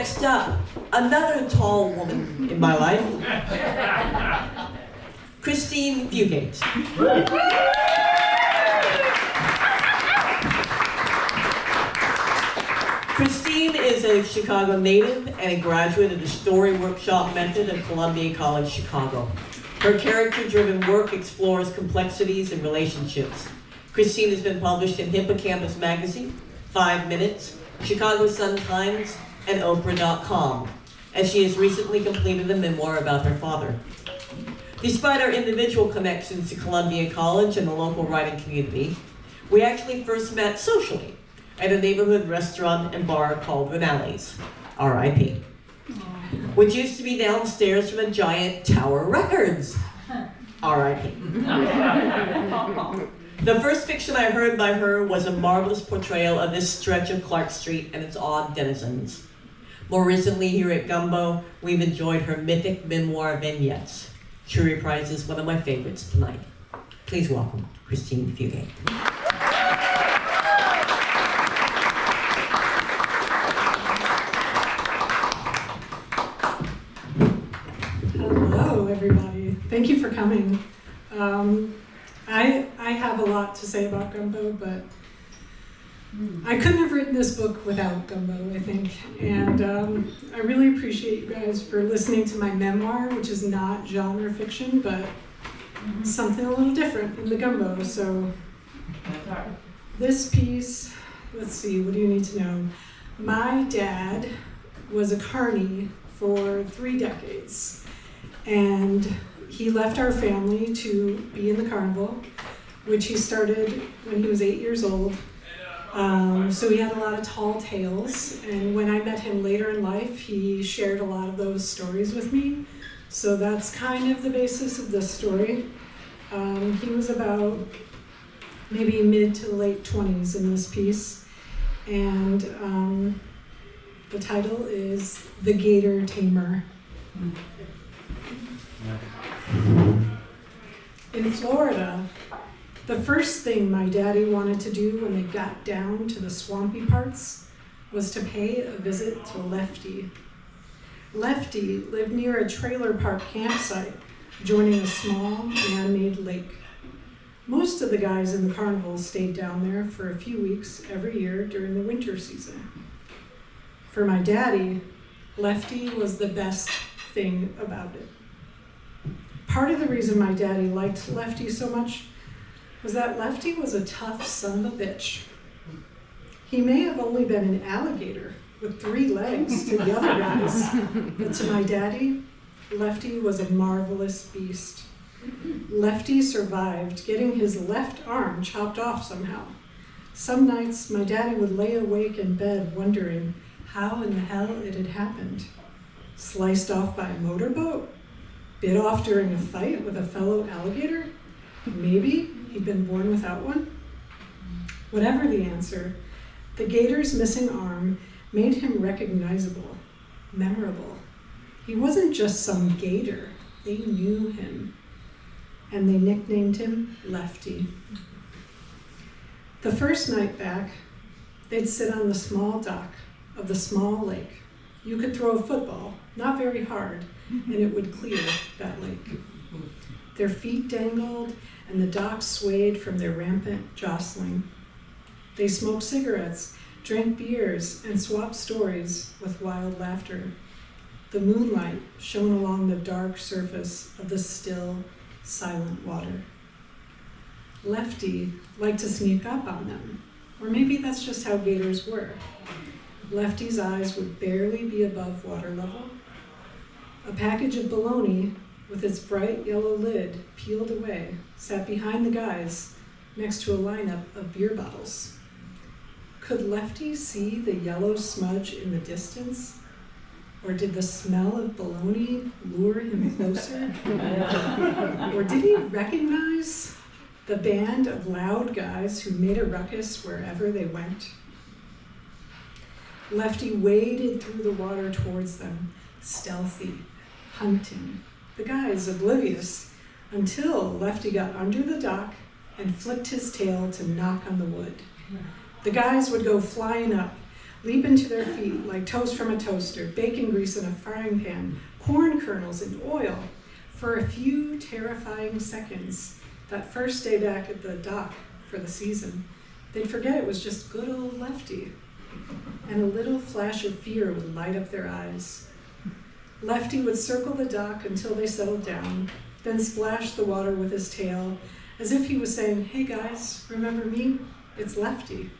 Next up, another tall woman in my life, Christine Fugate. Christine is a Chicago native and a graduate of the Story Workshop method at Columbia College, Chicago. Her character-driven work explores complexities and relationships. Christine has been published in Hippocampus Magazine, 5 Minutes, Chicago Sun-Times, and Oprah.com, and she has recently completed a memoir about her father. Despite our individual connections to Columbia College and the local writing community, we actually first met socially at a neighborhood restaurant and bar called Vinales, R.I.P., which used to be downstairs from a giant Tower Records, R.I.P. The first fiction I heard by her was a marvelous portrayal of this stretch of Clark Street and its odd denizens. More recently here at Gumbo, we've enjoyed her mythic memoir vignettes. She reprises one of my favorites tonight. Please welcome Christine Fugate. Hello, everybody. Thank you for coming. I have a lot to say about Gumbo, but I couldn't have written this book without Gumbo, I think. And I really appreciate you guys for listening to my memoir, which is not genre fiction, but something a little different in the Gumbo. So this piece, let's see, what do you need to know? My dad was a carny for 3 decades. And he left our family to be in the carnival, which he started when he was 8 years old. So he had a lot of tall tales, and when I met him later in life, he shared a lot of those stories with me. So that's kind of the basis of this story. He was about maybe mid to late 20s in this piece, and the title is The Gator Tamer. In Florida, the first thing my daddy wanted to do when they got down to the swampy parts was to pay a visit to Lefty. Lefty lived near a trailer park campsite joining a small man-made lake. Most of the guys in the carnival stayed down there for a few weeks every year during the winter season. For my daddy, Lefty was the best thing about it. Part of the reason my daddy liked Lefty so much was that Lefty was a tough son of a bitch. He may have only been an alligator with 3 legs to the other guys, but to my daddy, Lefty was a marvelous beast. Lefty survived getting his left arm chopped off somehow. Some nights, my daddy would lay awake in bed wondering how in the hell it had happened. Sliced off by a motorboat? Bit off during a fight with a fellow alligator? Maybe he'd been born without one? Whatever the answer, the gator's missing arm made him recognizable, memorable. He wasn't just some gator, they knew him, and they nicknamed him Lefty. The first night back, they'd sit on the small dock of the small lake. You could throw a football, not very hard, and it would clear that lake. Their feet dangled, and the dock swayed from their rampant jostling. They smoked cigarettes, drank beers, and swapped stories with wild laughter. The moonlight shone along the dark surface of the still, silent water. Lefty liked to sneak up on them, or maybe that's just how gators were. Lefty's eyes would barely be above water level. A package of bologna with its bright yellow lid peeled away sat behind the guys next to a lineup of beer bottles. Could Lefty see the yellow smudge in the distance? Or did the smell of bologna lure him closer? Or did he recognize the band of loud guys who made a ruckus wherever they went? Lefty waded through the water towards them, stealthy, hunting, the guys oblivious, until Lefty got under the dock and flicked his tail to knock on the wood. The guys would go flying up, leaping to their feet like toast from a toaster, bacon grease in a frying pan, corn kernels in oil. For a few terrifying seconds, that first day back at the dock for the season, they'd forget it was just good old Lefty. And a little flash of fear would light up their eyes. Lefty would circle the dock until they settled down, then splash the water with his tail, as if he was saying, "Hey guys, remember me? It's Lefty."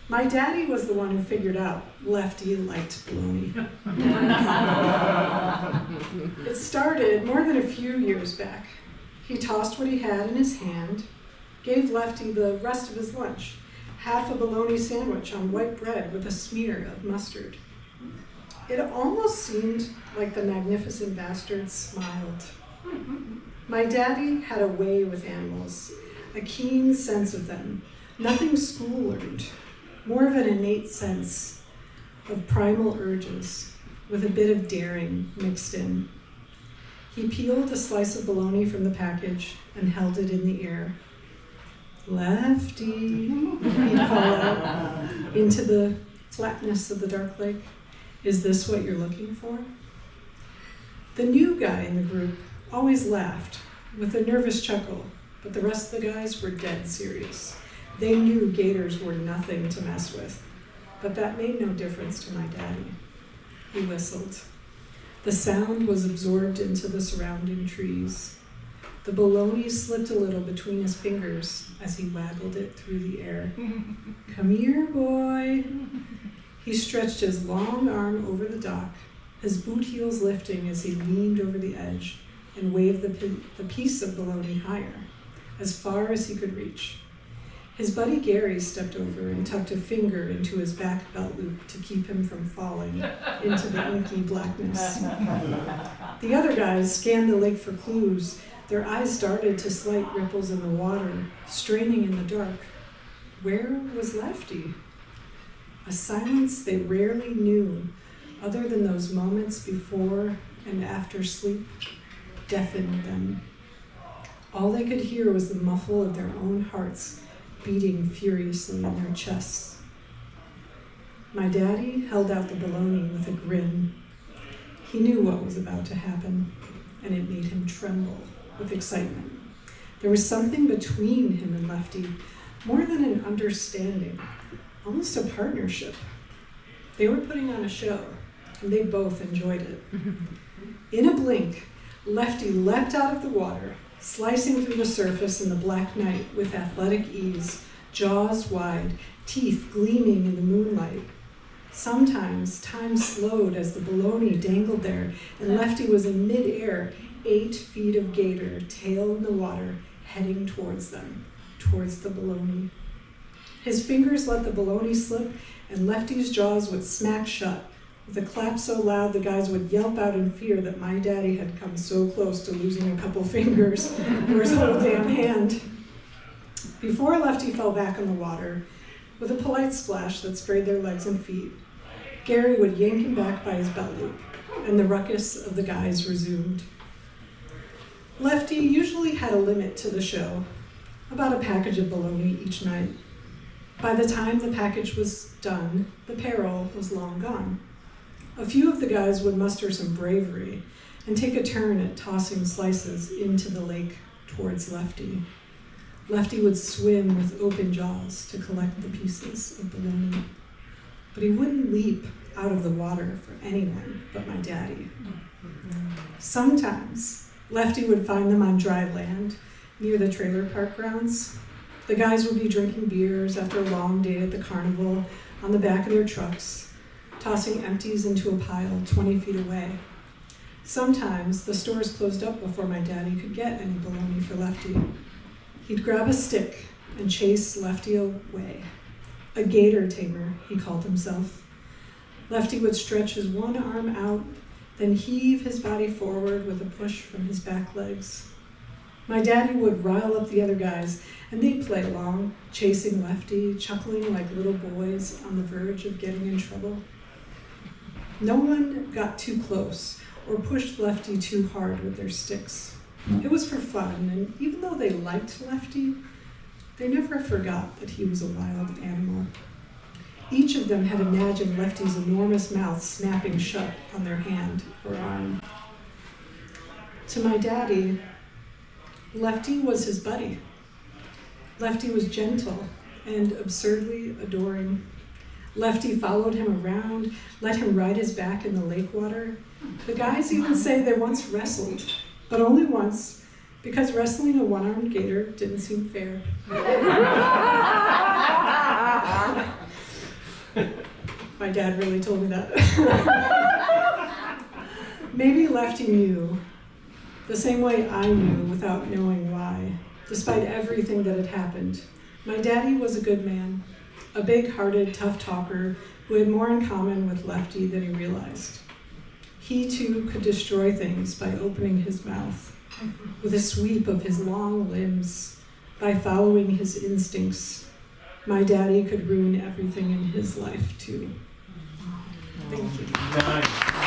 My daddy was the one who figured out Lefty liked bologna. It started more than a few years back. He tossed what he had in his hand, gave Lefty the rest of his lunch, half a bologna sandwich on white bread with a smear of mustard. It almost seemed like the magnificent bastard smiled. My daddy had a way with animals, a keen sense of them, nothing school-learned, more of an innate sense of primal urges with a bit of daring mixed in. He peeled a slice of bologna from the package and held it in the air. "Lefty," he'd call out into the flatness of the dark lake. "Is this what you're looking for?" The new guy in the group always laughed with a nervous chuckle, but the rest of the guys were dead serious. They knew gators were nothing to mess with, but that made no difference to my daddy. He whistled. The sound was absorbed into the surrounding trees. The bologna slipped a little between his fingers as he waggled it through the air. "Come here, boy." He stretched his long arm over the dock, his boot heels lifting as he leaned over the edge and waved the piece of bologna higher, as far as he could reach. His buddy Gary stepped over and tucked a finger into his back belt loop to keep him from falling into the inky blackness. The other guys scanned the lake for clues. Their eyes darted to slight ripples in the water, straining in the dark. Where was Lefty? A silence they rarely knew, other than those moments before and after sleep, deafened them. All they could hear was the muffle of their own hearts beating furiously in their chests. My daddy held out the bologna with a grin. He knew what was about to happen, and it made him tremble with excitement. There was something between him and Lefty, more than an understanding, almost a partnership. They were putting on a show, and they both enjoyed it. In a blink, Lefty leapt out of the water, slicing through the surface in the black night with athletic ease, jaws wide, teeth gleaming in the moonlight. Sometimes time slowed as the bologna dangled there, and Lefty was in midair, 8 feet of gator, tail in the water, heading towards them, towards the bologna. His fingers let the bologna slip, and Lefty's jaws would smack shut, with a clap so loud the guys would yelp out in fear that my daddy had come so close to losing a couple fingers or his whole damn hand. Before Lefty fell back in the water, with a polite splash that sprayed their legs and feet, Gary would yank him back by his belt loop, and the ruckus of the guys resumed. Lefty usually had a limit to the show, about a package of bologna each night. By the time the package was done, the peril was long gone. A few of the guys would muster some bravery and take a turn at tossing slices into the lake towards Lefty. Lefty would swim with open jaws to collect the pieces of bologna, but he wouldn't leap out of the water for anyone but my daddy. Sometimes Lefty would find them on dry land near the trailer park grounds. The guys would be drinking beers after a long day at the carnival on the back of their trucks, tossing empties into a pile 20 feet away. Sometimes the stores closed up before my daddy could get any bologna for Lefty. He'd grab a stick and chase Lefty away. A gator tamer, he called himself. Lefty would stretch his one arm out, then heave his body forward with a push from his back legs. My daddy would rile up the other guys, and they'd play along, chasing Lefty, chuckling like little boys on the verge of getting in trouble. No one got too close or pushed Lefty too hard with their sticks. It was for fun, and even though they liked Lefty, they never forgot that he was a wild animal. Each of them had imagined Lefty's enormous mouth snapping shut on their hand or arm. To my daddy, Lefty was his buddy. Lefty was gentle and absurdly adoring. Lefty followed him around, let him ride his back in the lake water. The guys even say they once wrestled, but only once, because wrestling a one-armed gator didn't seem fair. My dad really told me that. Maybe Lefty knew, the same way I knew without knowing why, despite everything that had happened. My daddy was a good man, a big-hearted, tough talker who had more in common with Lefty than he realized. He too could destroy things by opening his mouth, with a sweep of his long limbs, by following his instincts. My daddy could ruin everything in his life too. Thank you. Nice.